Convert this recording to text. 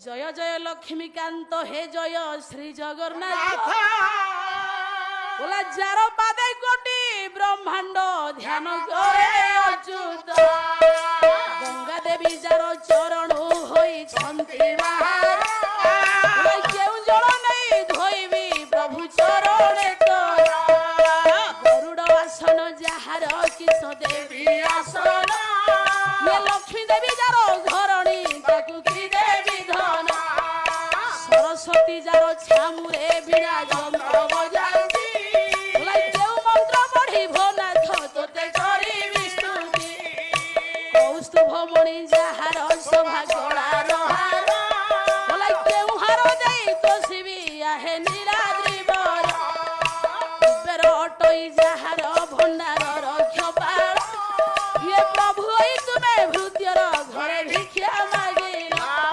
জয় জয় লক্ষ্মীকান্ত হে জয় শ্রী জগন্নাথ বলা যার পাদে কোটি ব্রহ্মাণ্ড ধ্যান করে অচ্যুত গঙ্গা দেবী যার চরণ হইছন্তি মাহার কেউ জল নেই ধইবি প্রভু চরণে তোর গরুড় আসন যাহার কিশ দেবী আসন লক্ষ্মী দেবী যার ঘরণী তাকু কি দেবী ধন সরস্বতী যার ছামুরে বিরাজ